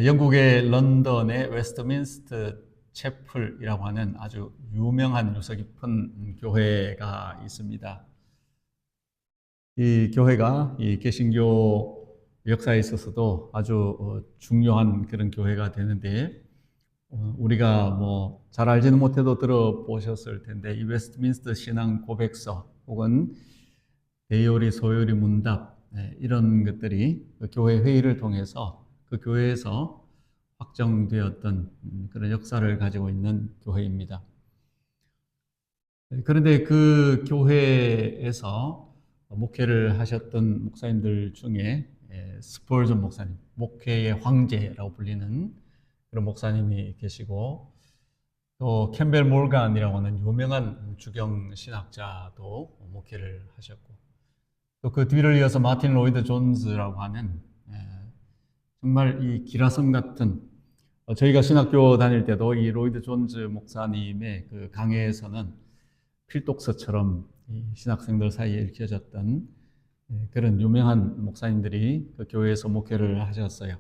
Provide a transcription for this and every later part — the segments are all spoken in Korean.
영국의 런던의 웨스트민스터 채플이라고 하는 아주 유명한 유서 깊은 교회가 있습니다. 이 교회가 이 개신교 역사에 있어서도 아주 중요한 그런 교회가 되는데, 우리가 뭐 잘 알지는 못해도 들어보셨을 텐데, 이 웨스트민스터 신앙 고백서 혹은 대요리 소요리 문답, 이런 것들이 그 교회 회의를 통해서 그 교회에서 확정되었던 그런 역사를 가지고 있는 교회입니다. 그런데 그 교회에서 목회를 하셨던 목사님들 중에 스펄전 목사님, 목회의 황제라고 불리는 그런 목사님이 계시고, 또 캠벨 몰간이라고 하는 유명한 주경 신학자도 목회를 하셨고, 또 그 뒤를 이어서 마틴 로이드 존즈라고 하는 정말 이 기라성 같은, 저희가 신학교 다닐 때도 이 로이드 존즈 목사님의 그 강해에서는 필독서처럼 이 신학생들 사이에 읽혀졌던 그런 유명한 목사님들이 그 교회에서 목회를 하셨어요.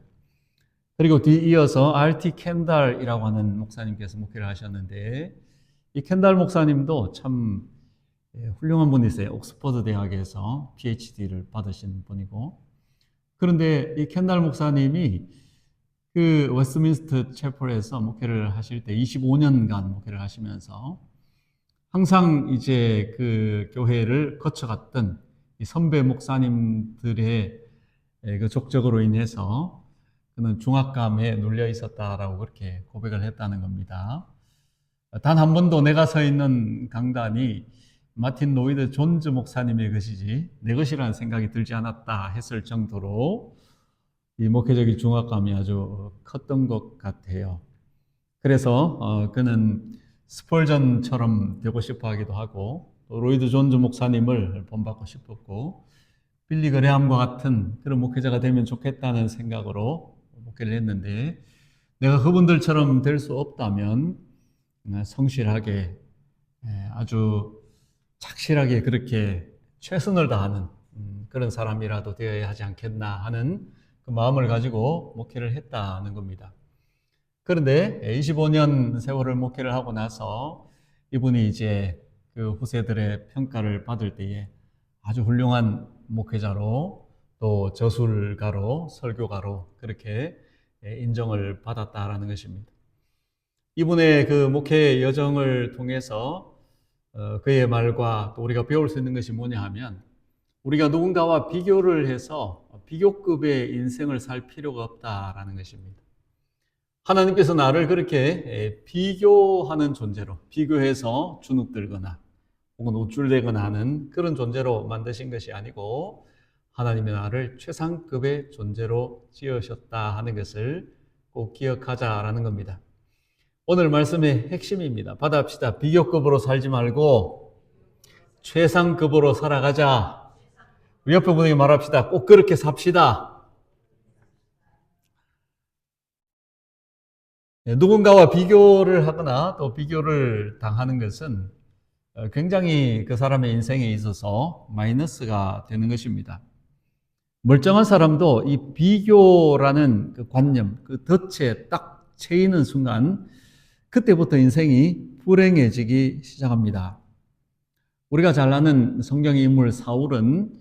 그리고 뒤이어서 R.T. 켄달이라고 하는 목사님께서 목회를 하셨는데, 이 켄달 목사님도 참 훌륭한 분이세요. 옥스퍼드 대학에서 PhD를 받으신 분이고, 그런데 이 켄달 목사님이 그 웨스트민스터 채플에서 목회를 하실 때 25년간 목회를 하시면서 항상 이제 그 교회를 거쳐갔던 이 선배 목사님들의 그 족적으로 인해서 그는 중압감에 눌려 있었다라고 그렇게 고백을 했다는 겁니다. 단 한 번도 내가 서 있는 강단이 마틴 로이드 존즈 목사님의 것이지 내 것이라는 생각이 들지 않았다 했을 정도로 이 목회적인 중압감이 아주 컸던 것 같아요. 그래서 그는 스펄전처럼 되고 싶어 하기도 하고, 또 로이드 존즈 목사님을 본받고 싶었고, 빌리 그레함과 같은 그런 목회자가 되면 좋겠다는 생각으로 목회를 했는데, 내가 그분들처럼 될 수 없다면 성실하게 아주 착실하게 그렇게 최선을 다하는 그런 사람이라도 되어야 하지 않겠나 하는 그 마음을 가지고 목회를 했다는 겁니다. 그런데 25년 세월을 목회를 하고 나서 이분이 이제 그 후세들의 평가를 받을 때에 아주 훌륭한 목회자로, 또 저술가로, 설교가로 그렇게 인정을 받았다라는 것입니다. 이분의 그 목회 여정을 통해서 그의 말과 또 우리가 배울 수 있는 것이 뭐냐 하면, 우리가 누군가와 비교를 해서 비교급의 인생을 살 필요가 없다라는 것입니다. 하나님께서 나를 그렇게 비교하는 존재로, 비교해서 주눅들거나 혹은 우쭐대거나 하는 그런 존재로 만드신 것이 아니고, 하나님이 나를 최상급의 존재로 지으셨다 하는 것을 꼭 기억하자라는 겁니다. 오늘 말씀의 핵심입니다. 받아합시다. 비교급으로 살지 말고 최상급으로 살아가자. 우리 옆에 분에게 말합시다. 꼭 그렇게 삽시다. 누군가와 비교를 하거나 또 비교를 당하는 것은 굉장히 그 사람의 인생에 있어서 마이너스가 되는 것입니다. 멀쩡한 사람도 이 비교라는 그 관념, 그 덫에 딱 채이는 순간 그때부터 인생이 불행해지기 시작합니다. 우리가 잘 아는 성경의 인물 사울은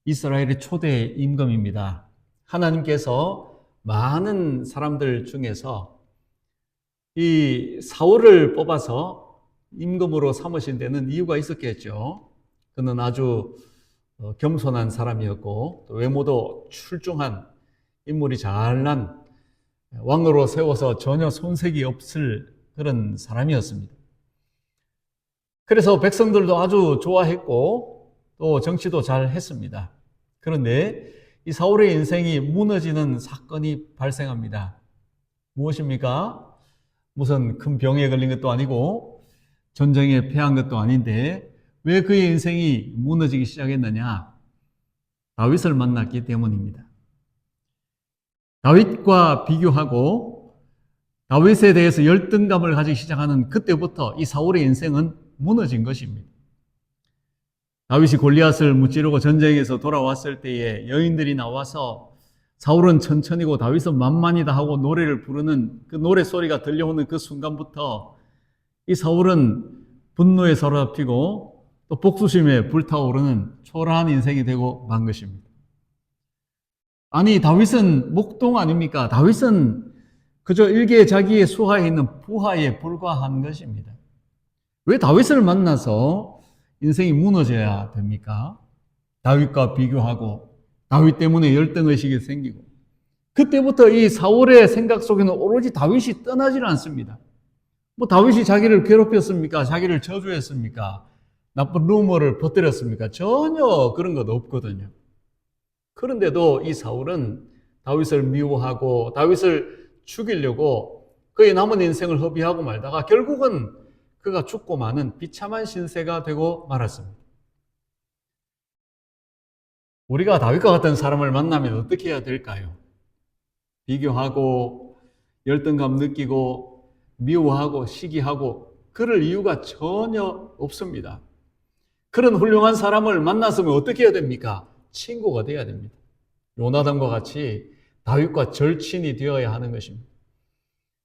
이스라엘의 초대 임금입니다. 하나님께서 많은 사람들 중에서 이 사울을 뽑아서 임금으로 삼으신 데는 이유가 있었겠죠. 그는 아주 겸손한 사람이었고, 또 외모도 출중한, 인물이 잘난 왕으로 세워서 전혀 손색이 없을 그런 사람이었습니다. 그래서 백성들도 아주 좋아했고 또 정치도 잘 했습니다. 그런데 이 사울의 인생이 무너지는 사건이 발생합니다. 무엇입니까? 무슨 큰 병에 걸린 것도 아니고 전쟁에 패한 것도 아닌데 왜 그의 인생이 무너지기 시작했느냐? 다윗을 만났기 때문입니다. 다윗과 비교하고 다윗에 대해서 열등감을 가지기 시작하는 그때부터 이 사울의 인생은 무너진 것입니다. 다윗이 골리앗을 무찌르고 전쟁에서 돌아왔을 때에 여인들이 나와서 사울은 천천히고 다윗은 만만이다 하고 노래를 부르는 그 노래 소리가 들려오는 그 순간부터 이 사울은 분노에 사로잡히고 또 복수심에 불타오르는 초라한 인생이 되고 만 것입니다. 아니, 다윗은 목동 아닙니까? 다윗은 그저 일개 자기의 수하에 있는 부하에 불과한 것입니다. 왜 다윗을 만나서 인생이 무너져야 됩니까? 다윗과 비교하고 다윗 때문에 열등의식이 생기고 그때부터 이 사울의 생각 속에는 오로지 다윗이 떠나질 않습니다. 뭐 다윗이 자기를 괴롭혔습니까? 자기를 저주했습니까? 나쁜 루머를 퍼뜨렸습니까? 전혀 그런 것 없거든요. 그런데도 이 사울은 다윗을 미워하고 다윗을 죽이려고 그의 남은 인생을 허비하고 말다가 결국은 그가 죽고 마는 비참한 신세가 되고 말았습니다. 우리가 다윗과 같은 사람을 만나면 어떻게 해야 될까요? 비교하고 열등감 느끼고 미워하고 시기하고 그럴 이유가 전혀 없습니다. 그런 훌륭한 사람을 만났으면 어떻게 해야 됩니까? 친구가 되어야 됩니다. 요나단과 같이 다윗과 절친이 되어야 하는 것입니다.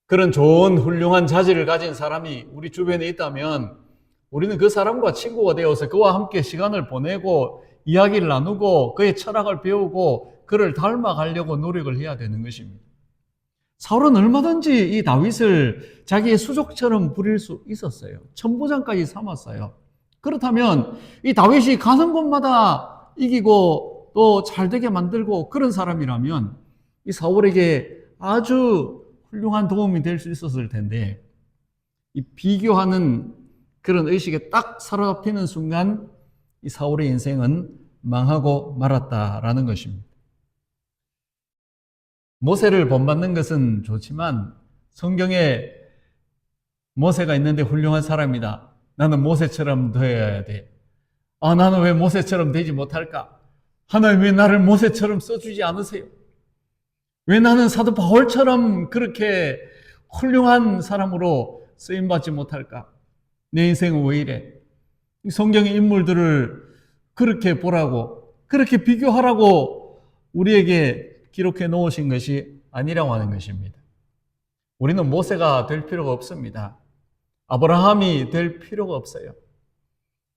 그런 좋은 훌륭한 자질을 가진 사람이 우리 주변에 있다면 우리는 그 사람과 친구가 되어서 그와 함께 시간을 보내고 이야기를 나누고 그의 철학을 배우고 그를 닮아가려고 노력을 해야 되는 것입니다. 사울은 얼마든지 이 다윗을 자기의 수족처럼 부릴 수 있었어요. 천부장까지 삼았어요. 그렇다면 이 다윗이 가는 곳마다 이기고 또 잘되게 만들고 그런 사람이라면 이 사울에게 아주 훌륭한 도움이 될 수 있었을 텐데 이 비교하는 그런 의식에 딱 사로잡히는 순간 이 사울의 인생은 망하고 말았다라는 것입니다. 모세를 본받는 것은 좋지만 성경에 모세가 있는데 훌륭한 사람이다. 나는 모세처럼 되어야 돼. 나는 왜 모세처럼 되지 못할까? 하나님 왜 나를 모세처럼 써주지 않으세요? 왜 나는 사도 바울처럼 그렇게 훌륭한 사람으로 쓰임받지 못할까? 내 인생은 왜 이래? 성경의 인물들을 그렇게 보라고, 그렇게 비교하라고 우리에게 기록해 놓으신 것이 아니라고 하는 것입니다. 우리는 모세가 될 필요가 없습니다. 아브라함이 될 필요가 없어요.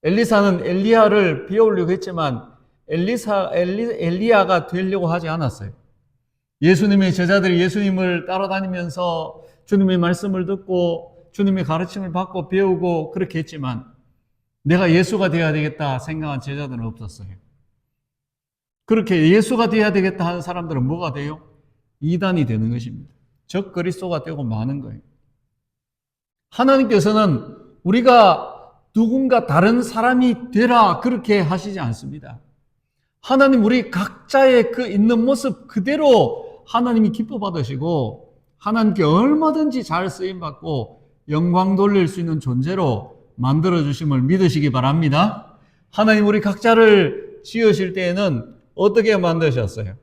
엘리사는 엘리야를 비워오려고 했지만 엘리야가 되려고 하지 않았어요. 예수님의 제자들이 예수님을 따라다니면서 주님의 말씀을 듣고 주님의 가르침을 받고 배우고 그렇게 했지만 내가 예수가 되어야 되겠다 생각한 제자들은 없었어요. 그렇게 예수가 되어야 되겠다 하는 사람들은 뭐가 돼요? 이단이 되는 것입니다. 적 그리스도가 되고 마는 거예요. 하나님께서는 우리가 누군가 다른 사람이 되라 그렇게 하시지 않습니다. 하나님 우리 각자의 그 있는 모습 그대로 하나님이 기뻐 받으시고 하나님께 얼마든지 잘 쓰임받고 영광 돌릴 수 있는 존재로 만들어주심을 믿으시기 바랍니다. 하나님 우리 각자를 지으실 때에는 어떻게 만드셨어요?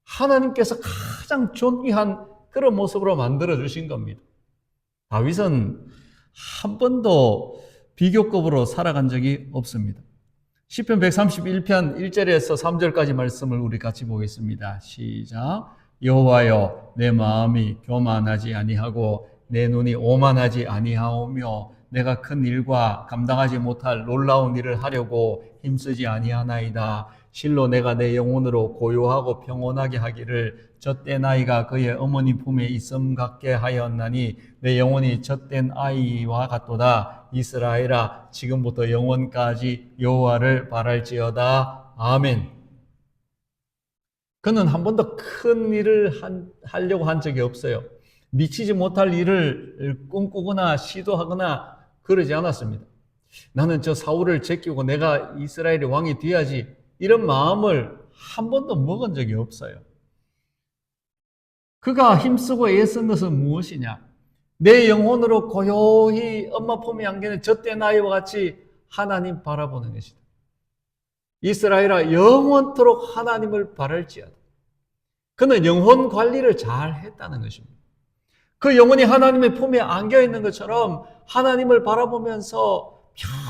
하나님께서 가장 존귀한 그런 모습으로 만들어주신 겁니다. 다윗은 한 번도 비교급으로 살아간 적이 없습니다. 시편 131편 1절에서 3절까지 말씀을 우리 같이 보겠습니다. 시작. 여호와여 내 마음이 교만하지 아니하고 내 눈이 오만하지 아니하오며 내가 큰 일과 감당하지 못할 놀라운 일을 하려고 힘쓰지 아니하나이다. 실로 내가 내 영혼으로 고요하고 평온하게 하기를 젖된 아이가 그의 어머니 품에 있음 같게 하였나니 내 영혼이 젖된 아이와 같도다. 이스라엘아 지금부터 영원까지 여호와를 바랄지어다. 아멘. 그는 한 번도 큰 일을 하려고 한 적이 없어요. 미치지 못할 일을 꿈꾸거나 시도하거나 그러지 않았습니다. 나는 저 사울을 제끼고 내가 이스라엘의 왕이 돼야지 이런 마음을 한 번도 먹은 적이 없어요. 그가 힘쓰고 애쓴 것은 무엇이냐? 내 영혼으로 고요히 엄마 품에 안기는 젖된 아이와 같이 하나님 바라보는 것이다. 이스라엘아 영원토록 하나님을 바랄지어다. 그는 영혼 관리를 잘 했다는 것입니다. 그 영혼이 하나님의 품에 안겨 있는 것처럼 하나님을 바라보면서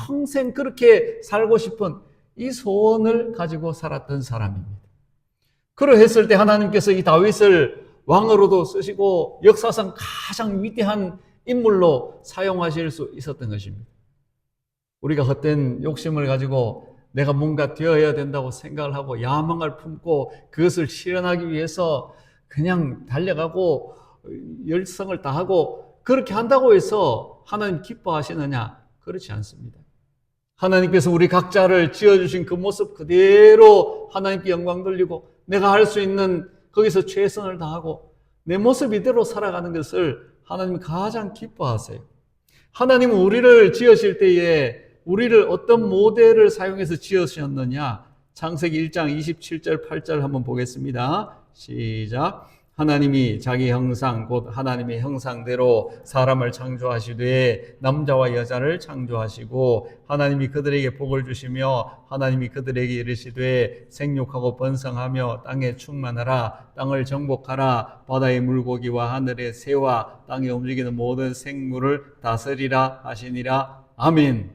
평생 그렇게 살고 싶은 이 소원을 가지고 살았던 사람입니다. 그러했을 때 하나님께서 이 다윗을 왕으로도 쓰시고 역사상 가장 위대한 인물로 사용하실 수 있었던 것입니다. 우리가 헛된 욕심을 가지고 내가 뭔가 되어야 된다고 생각을 하고 야망을 품고 그것을 실현하기 위해서 그냥 달려가고 열성을 다하고 그렇게 한다고 해서 하나님 기뻐하시느냐? 그렇지 않습니다. 하나님께서 우리 각자를 지어주신 그 모습 그대로 하나님께 영광 돌리고 내가 할 수 있는 거기서 최선을 다하고 내 모습 이대로 살아가는 것을 하나님이 가장 기뻐하세요. 하나님은 우리를 지으실 때에 우리를 어떤 모델을 사용해서 지으셨느냐? 창세기 1장 27절 8절 한번 보겠습니다. 시작. 하나님이 자기 형상 곧 하나님의 형상대로 사람을 창조하시되 남자와 여자를 창조하시고 하나님이 그들에게 복을 주시며 하나님이 그들에게 이르시되 생육하고 번성하며 땅에 충만하라 땅을 정복하라 바다의 물고기와 하늘의 새와 땅에 움직이는 모든 생물을 다스리라 하시니라. 아멘.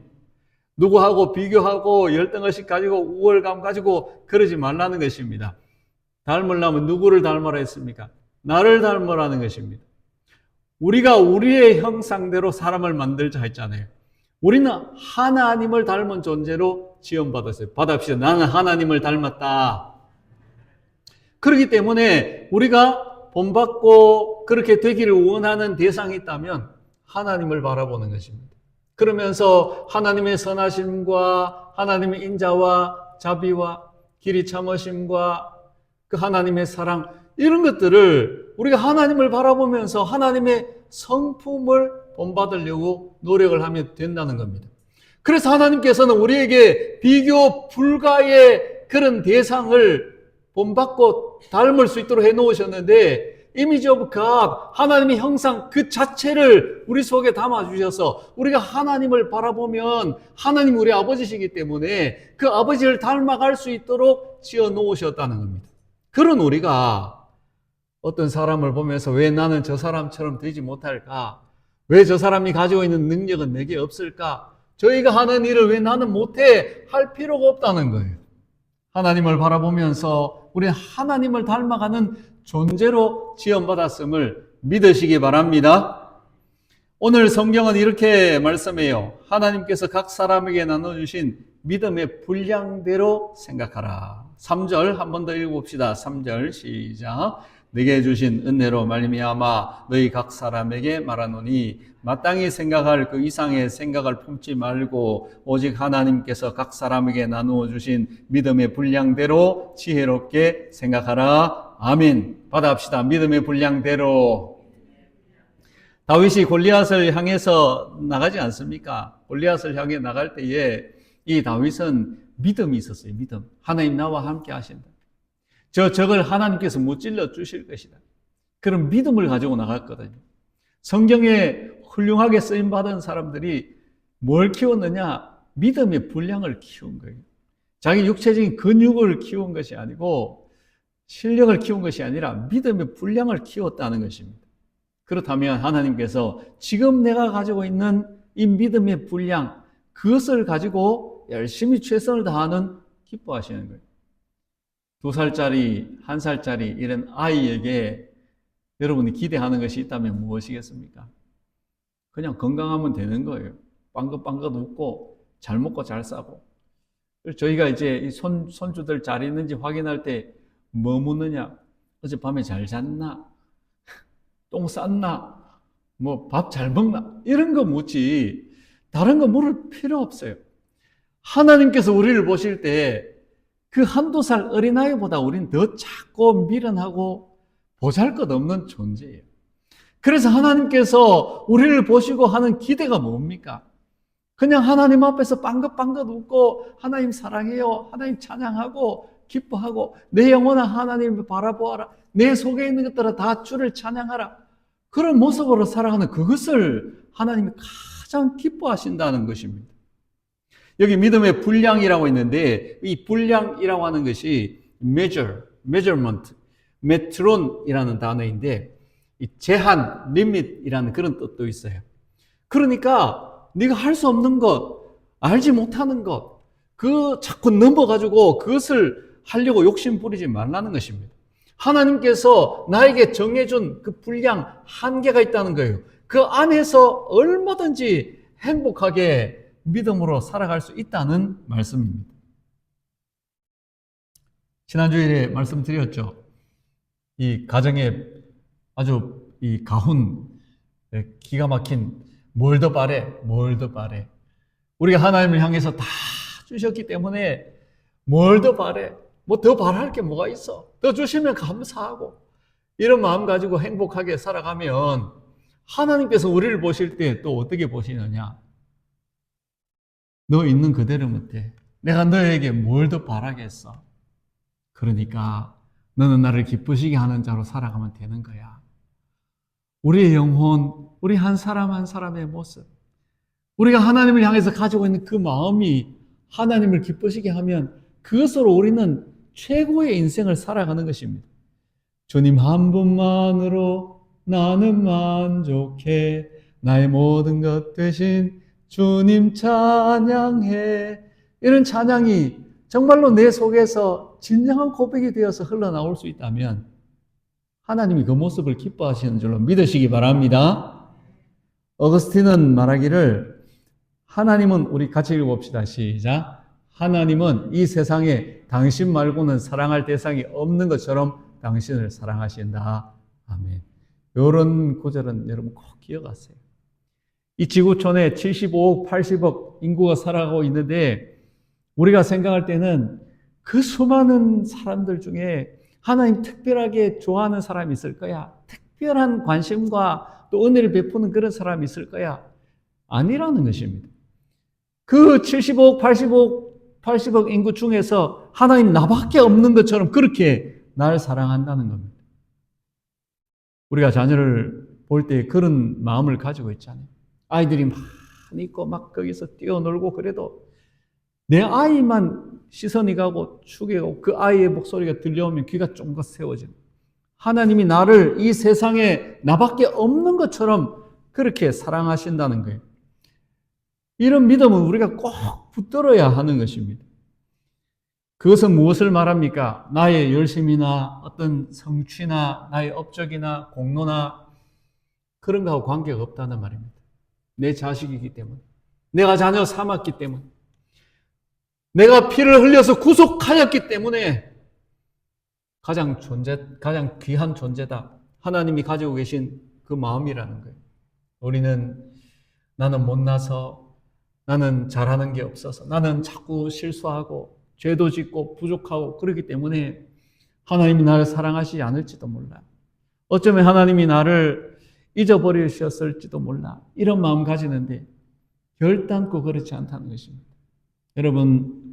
누구하고 비교하고 열등의식 가지고 우월감 가지고 그러지 말라는 것입니다. 닮으려면 누구를 닮으라 했습니까? 나를 닮으라는 것입니다. 우리가 우리의 형상대로 사람을 만들자 했잖아요. 우리는 하나님을 닮은 존재로 지원받았어요. 받아봅시다. 나는 하나님을 닮았다. 그렇기 때문에 우리가 본받고 그렇게 되기를 원하는 대상이 있다면 하나님을 바라보는 것입니다. 그러면서 하나님의 선하심과 하나님의 인자와 자비와 길이 참으심과 그 하나님의 사랑 이런 것들을 우리가 하나님을 바라보면서 하나님의 성품을 본받으려고 노력을 하면 된다는 겁니다. 그래서 하나님께서는 우리에게 비교 불가의 그런 대상을 본받고 닮을 수 있도록 해놓으셨는데 이미지 오브 갓, 하나님의 형상 그 자체를 우리 속에 담아주셔서 우리가 하나님을 바라보면 하나님 우리 아버지시기 때문에 그 아버지를 닮아갈 수 있도록 지어 놓으셨다는 겁니다. 그런 우리가 어떤 사람을 보면서 왜 나는 저 사람처럼 되지 못할까? 왜 저 사람이 가지고 있는 능력은 내게 없을까? 저희가 하는 일을 왜 나는 못해? 할 필요가 없다는 거예요. 하나님을 바라보면서 우리는 하나님을 닮아가는 존재로 지원받았음을 믿으시기 바랍니다. 오늘 성경은 이렇게 말씀해요. 하나님께서 각 사람에게 나눠주신 믿음의 분량대로 생각하라. 3절 한 번 더 읽어봅시다. 3절 시작. 내게 주신 은혜로 말미암아 너희 각 사람에게 말하노니 마땅히 생각할 그 이상의 생각을 품지 말고 오직 하나님께서 각 사람에게 나누어 주신 믿음의 분량대로 지혜롭게 생각하라. 아멘. 받아합시다. 믿음의 분량대로. 다윗이 골리앗을 향해서 나가지 않습니까? 골리앗을 향해 나갈 때에 이 다윗은 믿음이 있었어요. 믿음. 하나님 나와 함께 하신다. 적을 하나님께서 무찔러 주실 것이다. 그런 믿음을 가지고 나갔거든요. 성경에 훌륭하게 쓰임받은 사람들이 뭘 키웠느냐? 믿음의 분량을 키운 거예요. 자기 육체적인 근육을 키운 것이 아니고 실력을 키운 것이 아니라 믿음의 분량을 키웠다는 것입니다. 그렇다면 하나님께서 지금 내가 가지고 있는 이 믿음의 분량, 그것을 가지고 열심히 최선을 다하는 기뻐하시는 거예요. 2살짜리, 1살짜리 이런 아이에게 여러분이 기대하는 것이 있다면 무엇이겠습니까? 그냥 건강하면 되는 거예요. 빵긋빵긋 웃고 잘 먹고 잘 싸고. 저희가 이제 이 손주들 잘 있는지 확인할 때 뭐 묻느냐? 어젯밤에 잘 잤나? 똥 쌌나? 뭐 밥 잘 먹나? 이런 거 묻지 다른 거 물을 필요 없어요. 하나님께서 우리를 보실 때 그 한두 살 어린아이보다 우리는 더 작고 미련하고 보잘것없는 존재예요. 그래서 하나님께서 우리를 보시고 하는 기대가 뭡니까? 그냥 하나님 앞에서 빵긋빵긋 웃고 하나님 사랑해요, 하나님 찬양하고 기뻐하고 내 영혼아 하나님을 바라보아라, 내 속에 있는 것들아 다 주를 찬양하라, 그런 모습으로 살아가는 그것을 하나님이 가장 기뻐하신다는 것입니다. 여기 믿음의 분량이라고 있는데 이 분량이라고 하는 것이 measurement, 메트론이라는 단어인데 이 제한, limit이라는 그런 뜻도 있어요. 그러니까 네가 할 수 없는 것, 알지 못하는 것, 그 자꾸 넘어가지고 그것을 하려고 욕심 부리지 말라는 것입니다. 하나님께서 나에게 정해준 그 분량, 한계가 있다는 거예요. 그 안에서 얼마든지 행복하게 믿음으로 살아갈 수 있다는 말씀입니다. 지난주일에 말씀드렸죠. 이 가정에 아주 이 가훈, 기가 막힌 뭘 더 바래, 뭘 더 바래. 우리가 하나님을 향해서 다 주셨기 때문에 뭘 더 바래. 뭐 더 바랄 게 뭐가 있어. 더 주시면 감사하고. 이런 마음 가지고 행복하게 살아가면 하나님께서 우리를 보실 때 또 어떻게 보시느냐. 너 있는 그대로면 돼. 내가 너에게 뭘 더 바라겠어. 그러니까 너는 나를 기쁘시게 하는 자로 살아가면 되는 거야. 우리의 영혼, 우리 한 사람 한 사람의 모습, 우리가 하나님을 향해서 가지고 있는 그 마음이 하나님을 기쁘시게 하면 그것으로 우리는 최고의 인생을 살아가는 것입니다. 주님 한 분만으로 나는 만족해. 나의 모든 것 대신 주님 찬양해. 이런 찬양이 정말로 내 속에서 진정한 고백이 되어서 흘러나올 수 있다면 하나님이 그 모습을 기뻐하시는 줄로 믿으시기 바랍니다. 어거스틴은 말하기를 하나님은, 우리 같이 읽어봅시다. 시작. 하나님은 이 세상에 당신 말고는 사랑할 대상이 없는 것처럼 당신을 사랑하신다. 아멘. 이런 구절은 여러분 꼭 기억하세요. 이 지구촌에 75억, 80억 인구가 살아가고 있는데 우리가 생각할 때는 그 수많은 사람들 중에 하나님 특별하게 좋아하는 사람이 있을 거야. 특별한 관심과 또 은혜를 베푸는 그런 사람이 있을 거야. 아니라는 것입니다. 그 75억, 80억 인구 중에서 하나님 나밖에 없는 것처럼 그렇게 날 사랑한다는 겁니다. 우리가 자녀를 볼 때 그런 마음을 가지고 있잖아요. 아이들이 많이 있고 막 거기서 뛰어놀고 그래도 내 아이만 시선이 가고 축이 가고 그 아이의 목소리가 들려오면 귀가 쫑긋 세워지는, 하나님이 나를 이 세상에 나밖에 없는 것처럼 그렇게 사랑하신다는 거예요. 이런 믿음은 우리가 꼭 붙들어야 하는 것입니다. 그것은 무엇을 말합니까? 나의 열심이나 어떤 성취나 나의 업적이나 공로나 그런 거하고 관계가 없다는 말입니다. 내 자식이기 때문에, 내가 자녀 삼았기 때문에, 내가 피를 흘려서 구속하였기 때문에 가장 귀한 존재다. 하나님이 가지고 계신 그 마음이라는 거예요. 우리는 나는 못나서, 나는 잘하는 게 없어서, 나는 자꾸 실수하고 죄도 짓고 부족하고 그렇기 때문에 하나님이 나를 사랑하시지 않을지도 몰라. 어쩌면 하나님이 나를 잊어버리셨을지도 몰라. 이런 마음 가지는데 결단코 그렇지 않다는 것입니다. 여러분,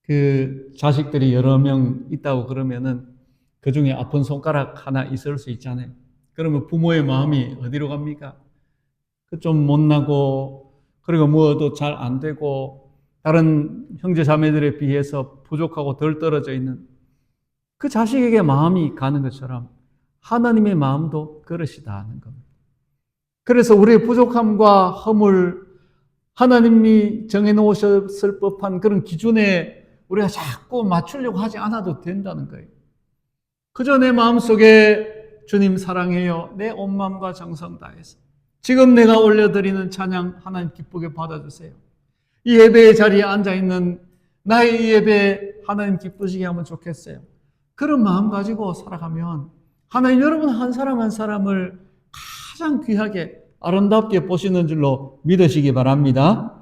그 자식들이 여러 명 있다고 그러면은 그 중에 아픈 손가락 하나 있을 수 있잖아요. 그러면 부모의 마음이 어디로 갑니까? 그 좀 못나고, 그리고 뭐도 잘 안 되고, 다른 형제 자매들에 비해서 부족하고 덜 떨어져 있는 그 자식에게 마음이 가는 것처럼 하나님의 마음도 그러시다는 겁니다. 그래서 우리의 부족함과 허물, 하나님이 정해놓으셨을 법한 그런 기준에 우리가 자꾸 맞추려고 하지 않아도 된다는 거예요. 그저 내 마음속에 주님 사랑해요. 내 온 마음과 정성 다해서 지금 내가 올려드리는 찬양 하나님 기쁘게 받아주세요. 이 예배의 자리에 앉아있는 나의 이 예배 하나님 기쁘시게 하면 좋겠어요. 그런 마음 가지고 살아가면 하나님 여러분 한 사람 한 사람을 가장 귀하게 아름답게 보시는 줄로 믿으시기 바랍니다.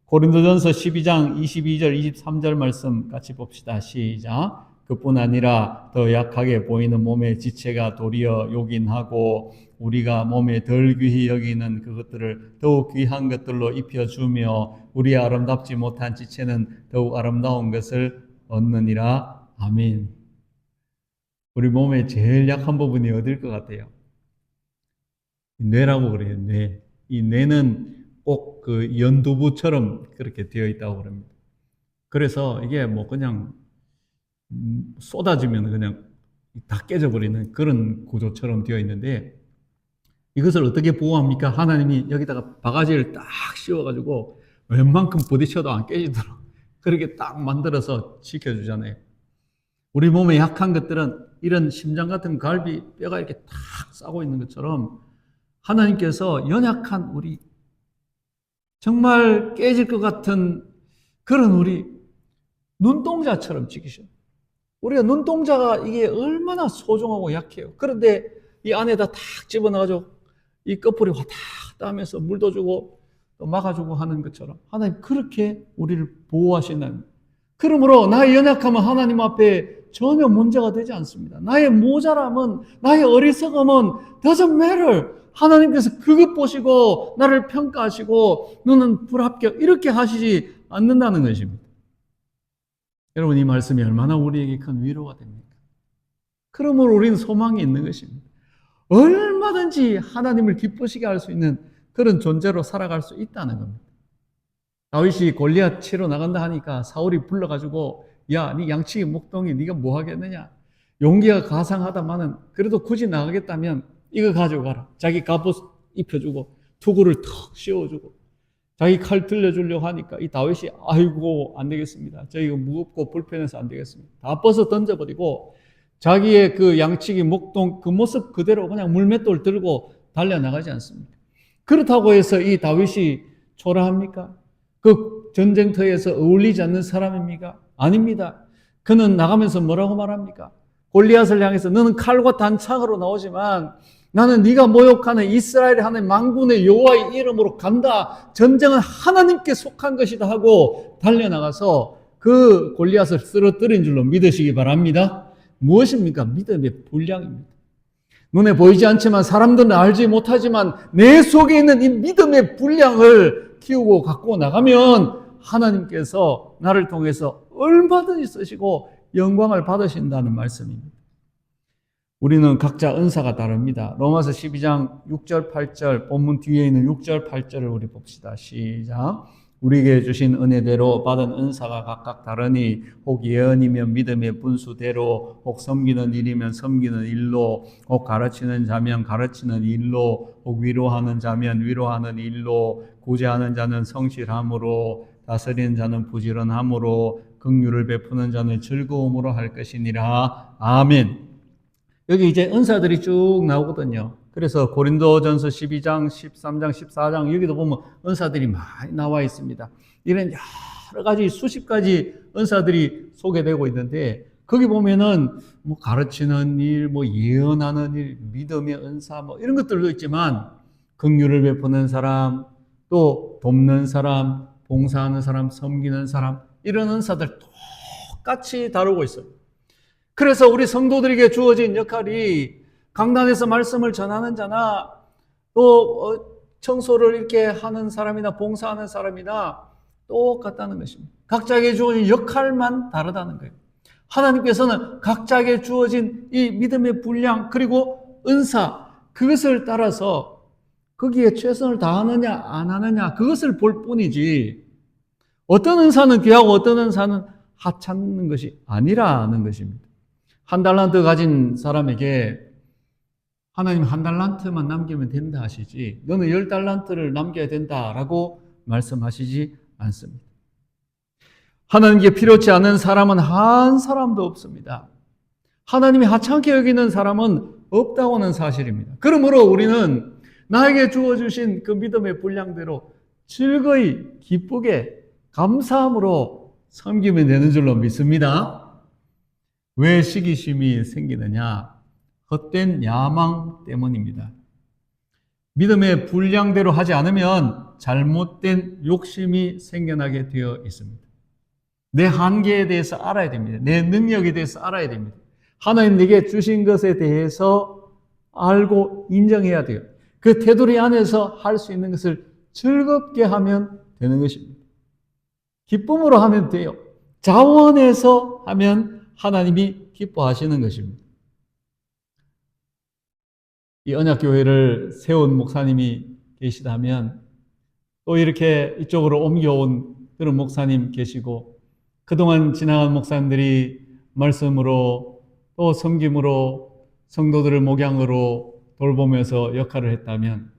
고린도전서 12장 22절 23절 말씀 같이 봅시다. 시작. 그뿐 아니라 더 약하게 보이는 몸의 지체가 도리어 요긴하고 우리가 몸에 덜 귀히 여기는 그것들을 더욱 귀한 것들로 입혀주며 우리의 아름답지 못한 지체는 더욱 아름다운 것을 얻느니라. 아멘. 우리 몸에 제일 약한 부분이 어딜 것 같아요? 뇌라고 그래요. 뇌. 이 뇌는 꼭 그 연두부처럼 그렇게 되어 있다고 그럽니다. 그래서 이게 뭐 그냥 쏟아지면 그냥 다 깨져버리는 그런 구조처럼 되어 있는데 이것을 어떻게 보호합니까? 하나님이 여기다가 바가지를 딱 씌워가지고 웬만큼 부딪혀도 안 깨지도록 그렇게 딱 만들어서 지켜주잖아요. 우리 몸에 약한 것들은 이런 심장 같은 갈비 뼈가 이렇게 탁 싸고 있는 것처럼 하나님께서 연약한 우리, 정말 깨질 것 같은 그런 우리 눈동자처럼 지키셔. 우리가 눈동자가 이게 얼마나 소중하고 약해요. 그런데 이 안에다 탁 집어넣어가지고 이 꺼풀이 왔다 갔다 하면서 물도 주고 또 막아주고 하는 것처럼 하나님 그렇게 우리를 보호하신다는. 그러므로 나의 연약함은 하나님 앞에 전혀 문제가 되지 않습니다. 나의 모자람은, 나의 어리석음은 doesn't matter. 하나님께서 그것 보시고 나를 평가하시고 너는 불합격 이렇게 하시지 않는다는 것입니다. 여러분, 이 말씀이 얼마나 우리에게 큰 위로가 됩니까? 그러므로 우리는 소망이 있는 것입니다. 얼마든지 하나님을 기쁘시게 할 수 있는 그런 존재로 살아갈 수 있다는 겁니다. 다윗이 골리앗 치러 나간다 하니까 사울이 불러가지고 야, 네 양치기 목동이 네가 뭐 하겠느냐? 용기가 가상하다마는 그래도 굳이 나가겠다면 이거 가지고 가라. 자기 갑옷 입혀주고 투구를 턱 씌워주고 자기 칼 들려주려고 하니까 이 다윗이 아이고 안 되겠습니다. 저 이거 무겁고 불편해서 안 되겠습니다. 다 벗어 던져버리고 자기의 그 양치기 목동 그 모습 그대로 그냥 물맷돌 들고 달려나가지 않습니다. 그렇다고 해서 이 다윗이 초라합니까? 그 전쟁터에서 어울리지 않는 사람입니까? 아닙니다. 그는 나가면서 뭐라고 말합니까? 골리앗을 향해서 너는 칼과 단창으로 나오지만 나는 네가 모욕하는 이스라엘의 하나님 만군의 여호와의 이름으로 간다. 전쟁은 하나님께 속한 것이다 하고 달려나가서 그 골리앗을 쓰러뜨린 줄로 믿으시기 바랍니다. 무엇입니까? 믿음의 분량입니다. 눈에 보이지 않지만 사람들은 알지 못하지만 내 속에 있는 이 믿음의 분량을 키우고 갖고 나가면 하나님께서 나를 통해서 얼마든지 쓰시고 영광을 받으신다는 말씀입니다. 우리는 각자 은사가 다릅니다. 로마서 12장 6절 8절 본문 뒤에 있는 6절 8절을 우리 봅시다. 시작. 우리에게 주신 은혜대로 받은 은사가 각각 다르니 혹 예언이면 믿음의 분수대로 혹 섬기는 일이면 섬기는 일로 혹 가르치는 자면 가르치는 일로 혹 위로하는 자면 위로하는 일로 구제하는 자는 성실함으로 다스리는 자는 부지런함으로 긍휼을 베푸는 자는 즐거움으로 할 것이니라. 아멘. 여기 이제 은사들이 쭉 나오거든요. 그래서 고린도전서 12장, 13장, 14장 여기도 보면 은사들이 많이 나와 있습니다. 이런 여러 가지 수십 가지 은사들이 소개되고 있는데 거기 보면은 뭐 가르치는 일, 뭐 예언하는 일, 믿음의 은사 뭐 이런 것들도 있지만 긍휼을 베푸는 사람, 또 돕는 사람, 봉사하는 사람, 섬기는 사람 이런 은사들 똑같이 다루고 있어요. 그래서 우리 성도들에게 주어진 역할이 강단에서 말씀을 전하는 자나 또 청소를 이렇게 하는 사람이나 봉사하는 사람이나 똑같다는 것입니다. 각자에게 주어진 역할만 다르다는 거예요. 하나님께서는 각자에게 주어진 이 믿음의 분량 그리고 은사 그것을 따라서 거기에 최선을 다하느냐 안 하느냐 그것을 볼 뿐이지 어떤 은사는 귀하고 어떤 은사는 하찮는 것이 아니라는 것입니다. 한 달란트 가진 사람에게 하나님 한 달란트만 남기면 된다 하시지 너는 10달란트를 남겨야 된다라고 말씀하시지 않습니다. 하나님께 필요치 않은 사람은 한 사람도 없습니다. 하나님이 하찮게 여기는 사람은 없다고는 사실입니다. 그러므로 우리는 나에게 주어주신 그 믿음의 분량대로 즐거이 기쁘게 감사함으로 섬기면 되는 줄로 믿습니다. 왜 시기심이 생기느냐? 헛된 야망 때문입니다. 믿음의 분량대로 하지 않으면 잘못된 욕심이 생겨나게 되어 있습니다. 내 한계에 대해서 알아야 됩니다. 내 능력에 대해서 알아야 됩니다. 하나님 내게 주신 것에 대해서 알고 인정해야 돼요. 그 테두리 안에서 할 수 있는 것을 즐겁게 하면 되는 것입니다. 기쁨으로 하면 돼요. 자원해서 하면 하나님이 기뻐하시는 것입니다. 이 언약교회를 세운 목사님이 계시다면 또 이렇게 이쪽으로 옮겨온 그런 목사님 계시고 그동안 지나간 목사님들이 말씀으로 또 섬김으로 성도들을 목양으로 돌보면서 역할을 했다면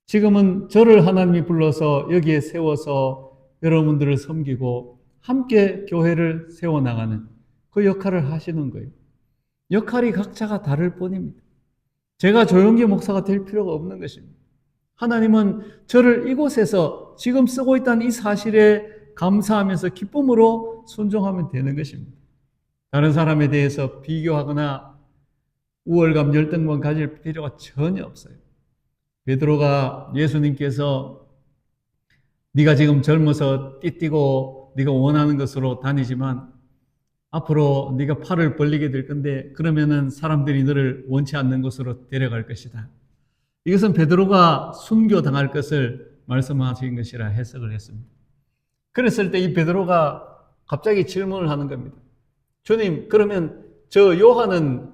지금은 저를 하나님이 불러서 여기에 세워서 여러분들을 섬기고 함께 교회를 세워나가는 그 역할을 하시는 거예요. 역할이 각자가 다를 뿐입니다. 제가 조용기 목사가 될 필요가 없는 것입니다. 하나님은 저를 이곳에서 지금 쓰고 있다는 이 사실에 감사하면서 기쁨으로 순종하면 되는 것입니다. 다른 사람에 대해서 비교하거나 우월감, 열등감 가질 필요가 전혀 없어요. 베드로가 예수님께서 네가 지금 젊어서 띠띠고 네가 원하는 것으로 다니지만 앞으로 네가 팔을 벌리게 될 건데 그러면은 사람들이 너를 원치 않는 곳으로 데려갈 것이다. 이것은 베드로가 순교당할 것을 말씀하신 것이라 해석을 했습니다. 그랬을 때 이 베드로가 갑자기 질문을 하는 겁니다. 주님, 그러면 저 요한은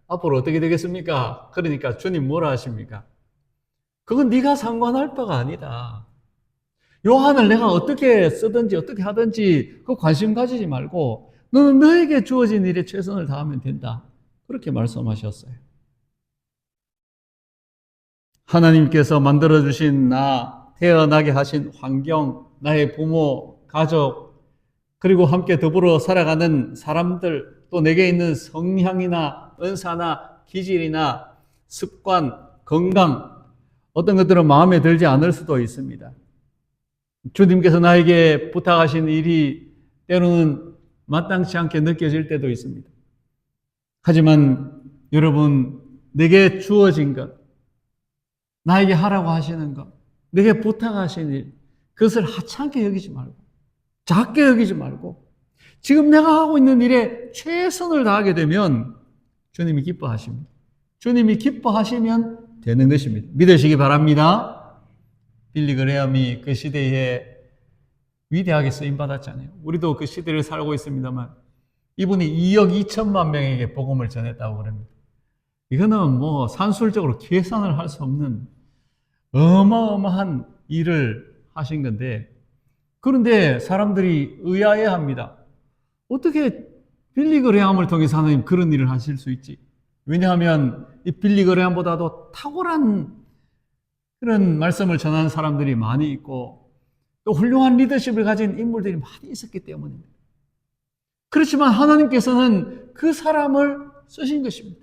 앞으로 어떻게 되겠습니까? 그러니까 주님 뭐라 하십니까? 그건 네가 상관할 바가 아니다. 요한을 내가 어떻게 쓰든지 어떻게 하든지 그 관심 가지지 말고 너는 너에게 주어진 일에 최선을 다하면 된다. 그렇게 말씀하셨어요. 하나님께서 만들어주신 나, 태어나게 하신 환경, 나의 부모, 가족, 그리고 함께 더불어 살아가는 사람들, 또 내게 있는 성향이나 은사나 기질이나 습관, 건강, 어떤 것들은 마음에 들지 않을 수도 있습니다. 주님께서 나에게 부탁하신 일이 때로는 마땅치 않게 느껴질 때도 있습니다. 하지만 여러분, 내게 주어진 것, 나에게 하라고 하시는 것, 내게 부탁하신 일, 그것을 하찮게 여기지 말고, 작게 여기지 말고, 지금 내가 하고 있는 일에 최선을 다하게 되면 주님이 기뻐하십니다. 주님이 기뻐하시면 되는 것입니다. 믿으시기 바랍니다. 빌리 그레엄이 그 시대에 위대하게 쓰임받았잖아요. 우리도 그 시대를 살고 있습니다만 이분이 2억 2천만 명에게 복음을 전했다고 그럽니다. 이거는 뭐 산술적으로 계산을 할 수 없는 어마어마한 일을 하신 건데, 그런데 사람들이 의아해합니다. 어떻게 빌리 그레엄을 통해서 하나님 그런 일을 하실 수 있지? 왜냐하면 이 빌리 그레엄보다도 탁월한 그런 말씀을 전하는 사람들이 많이 있고 또 훌륭한 리더십을 가진 인물들이 많이 있었기 때문입니다. 그렇지만 하나님께서는 그 사람을 쓰신 것입니다.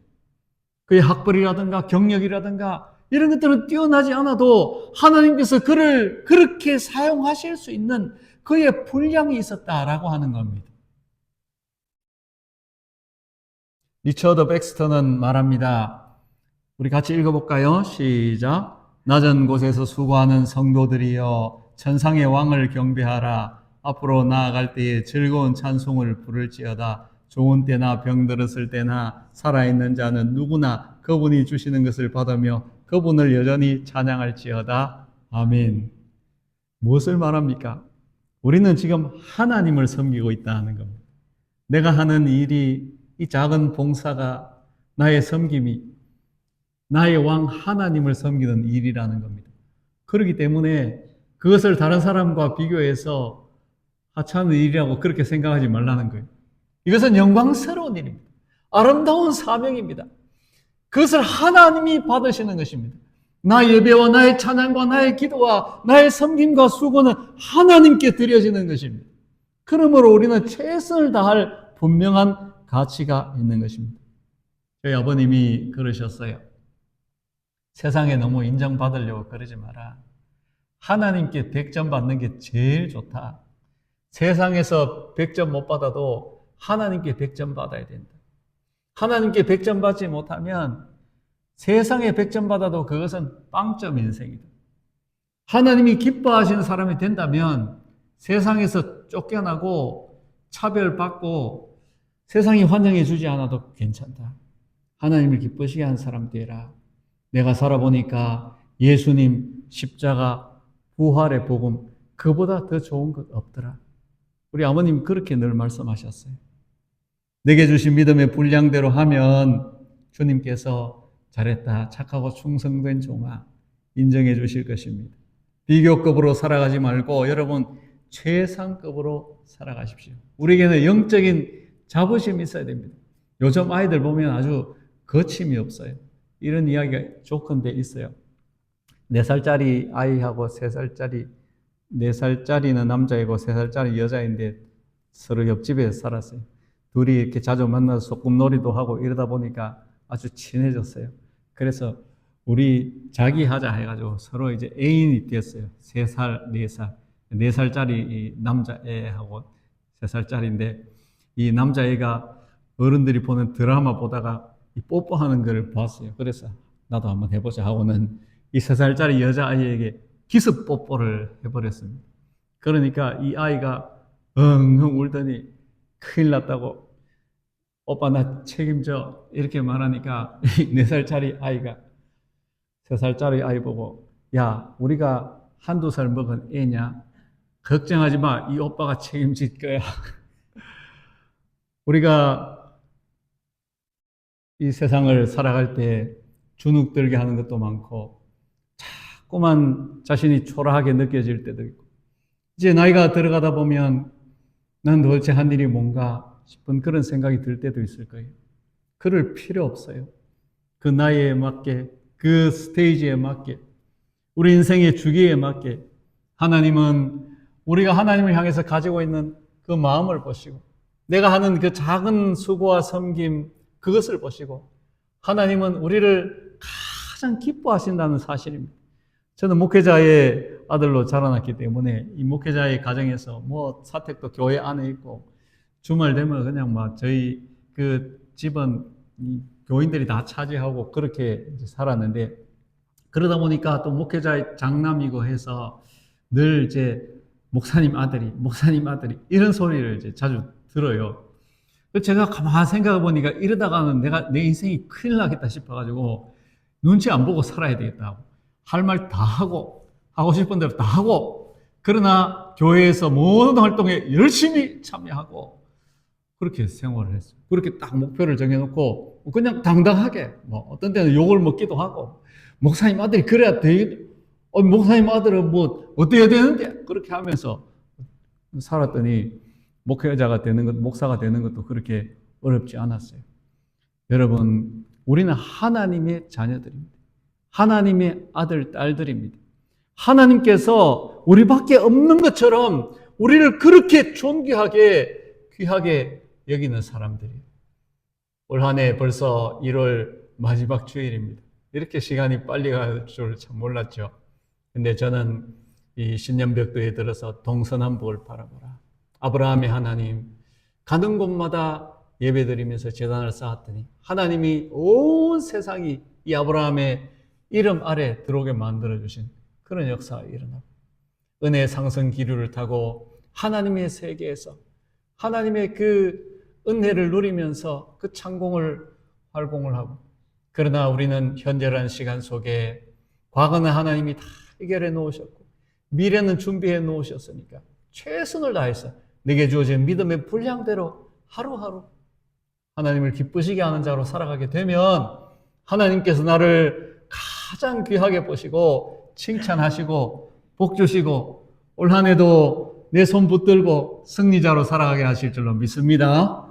그의 학벌이라든가 경력이라든가 이런 것들은 뛰어나지 않아도 하나님께서 그를 그렇게 사용하실 수 있는 그의 분량이 있었다라고 하는 겁니다. 리처드 백스터는 말합니다. 우리 같이 읽어볼까요? 시작. 낮은 곳에서 수고하는 성도들이여 천상의 왕을 경배하라. 앞으로 나아갈 때에 즐거운 찬송을 부를지어다. 좋은 때나 병들었을 때나 살아있는 자는 누구나 그분이 주시는 것을 받으며 그분을 여전히 찬양할지어다. 아멘. 무엇을 말합니까? 우리는 지금 하나님을 섬기고 있다는 겁니다. 내가 하는 일이, 이 작은 봉사가, 나의 섬김이 나의 왕 하나님을 섬기는 일이라는 겁니다. 그렇기 때문에 그것을 다른 사람과 비교해서 하찮은 일이라고 그렇게 생각하지 말라는 거예요. 이것은 영광스러운 일입니다. 아름다운 사명입니다. 그것을 하나님이 받으시는 것입니다. 나의 예배와 나의 찬양과 나의 기도와 나의 섬김과 수고는 하나님께 드려지는 것입니다. 그러므로 우리는 최선을 다할 분명한 가치가 있는 것입니다. 저희 아버님이 그러셨어요. 세상에 너무 인정받으려고 그러지 마라. 하나님께 100점 받는 게 제일 좋다. 세상에서 100점 못 받아도 하나님께 100점 받아야 된다. 하나님께 100점 받지 못하면 세상에 100점 받아도 그것은 빵점 인생이다. 하나님이 기뻐하시는 사람이 된다면 세상에서 쫓겨나고 차별받고 세상이 환영해 주지 않아도 괜찮다. 하나님을 기쁘시게 하는 사람 되라. 내가 살아보니까 예수님 십자가 부활의 복음 그보다 더 좋은 것 없더라. 우리 아버님 그렇게 늘 말씀하셨어요. 내게 주신 믿음의 분량대로 하면 주님께서 잘했다, 착하고 충성된 종아 인정해 주실 것입니다. 비교급으로 살아가지 말고 여러분 최상급으로 살아가십시오. 우리에게는 영적인 자부심이 있어야 됩니다. 요즘 아이들 보면 아주 거침이 없어요. 이런 이야기가 조건데 있어요. 4살짜리 아이하고 3살짜리, 4살짜리는 남자이고 3살짜리 여자인데 서로 옆집에서 살았어요. 둘이 이렇게 자주 만나서 소꿉놀이도 하고 이러다 보니까 아주 친해졌어요. 그래서 우리 자기 하자 해가지고 서로 이제 애인이 되었어요. 3살, 4살. 4살짜리 이 남자애하고 3살짜리인데 이 남자애가 어른들이 보는 드라마 보다가 이 뽀뽀하는 걸 봤어요. 그래서 나도 한번 해보자 하고는 이 3살짜리 여자아이에게 기습 뽀뽀를 해버렸습니다. 그러니까 이 아이가 엉엉 울더니 큰일 났다고 오빠 나 책임져 이렇게 말하니까 4살짜리 아이가 3살짜리 아이 보고 야 우리가 한두 살 먹은 애냐 걱정하지 마 이 오빠가 책임질 거야. 우리가 이 세상을 살아갈 때 주눅 들게 하는 것도 많고 자꾸만 자신이 초라하게 느껴질 때도 있고 이제 나이가 들어가다 보면 난 도대체 한 일이 뭔가 싶은 그런 생각이 들 때도 있을 거예요. 그럴 필요 없어요. 그 나이에 맞게 그 스테이지에 맞게 우리 인생의 주기에 맞게 하나님은 우리가 하나님을 향해서 가지고 있는 그 마음을 보시고 내가 하는 그 작은 수고와 섬김 그것을 보시고 하나님은 우리를 가장 기뻐하신다는 사실입니다. 저는 목회자의 아들로 자라났기 때문에 이 목회자의 가정에서 뭐 사택도 교회 안에 있고 주말 되면 그냥 막 저희 그 집은 교인들이 다 차지하고 그렇게 살았는데 그러다 보니까 또 목회자의 장남이고 해서 늘 이제 목사님 아들이 이런 소리를 이제 자주 들어요. 제가 가만히 생각해 보니까 이러다가는 내 인생이 큰일 나겠다 싶어가지고 눈치 안 보고 살아야 되겠다. 할 말 다 하고 하고 싶은 대로 다 하고 그러나 교회에서 모든 활동에 열심히 참여하고 그렇게 생활을 했어요. 그렇게 딱 목표를 정해놓고 그냥 당당하게 뭐 어떤 때는 욕을 먹기도 하고 목사님 아들이 그래야 되겠 목사님 아들은 뭐 어때야 되는데 그렇게 하면서 살았더니 목회자가 되는 것, 목사가 되는 것도 그렇게 어렵지 않았어요. 여러분, 우리는 하나님의 자녀들입니다. 하나님의 아들, 딸들입니다. 하나님께서 우리밖에 없는 것처럼 우리를 그렇게 존귀하게, 귀하게 여기는 사람들이에요. 올 한 해 벌써 1월 마지막 주일입니다. 이렇게 시간이 빨리 갈 줄 참 몰랐죠. 근데 저는 이 신년벽도에 들어서 동서남북을 바라보라. 아브라함의 하나님, 가는 곳마다 예배드리면서 제단을 쌓았더니 하나님이 온 세상이 이 아브라함의 이름 아래 들어오게 만들어주신 그런 역사가 일어나고 은혜의 상승 기류를 타고 하나님의 세계에서 하나님의 그 은혜를 누리면서 그 창공을 활공을 하고 그러나 우리는 현재라는 시간 속에 과거는 하나님이 다 해결해 놓으셨고 미래는 준비해 놓으셨으니까 최선을 다해서 내게 주어진 믿음의 분량대로 하루하루 하나님을 기쁘시게 하는 자로 살아가게 되면 하나님께서 나를 가장 귀하게 보시고 칭찬하시고 복 주시고 올 한 해도 내 손 붙들고 승리자로 살아가게 하실 줄로 믿습니다.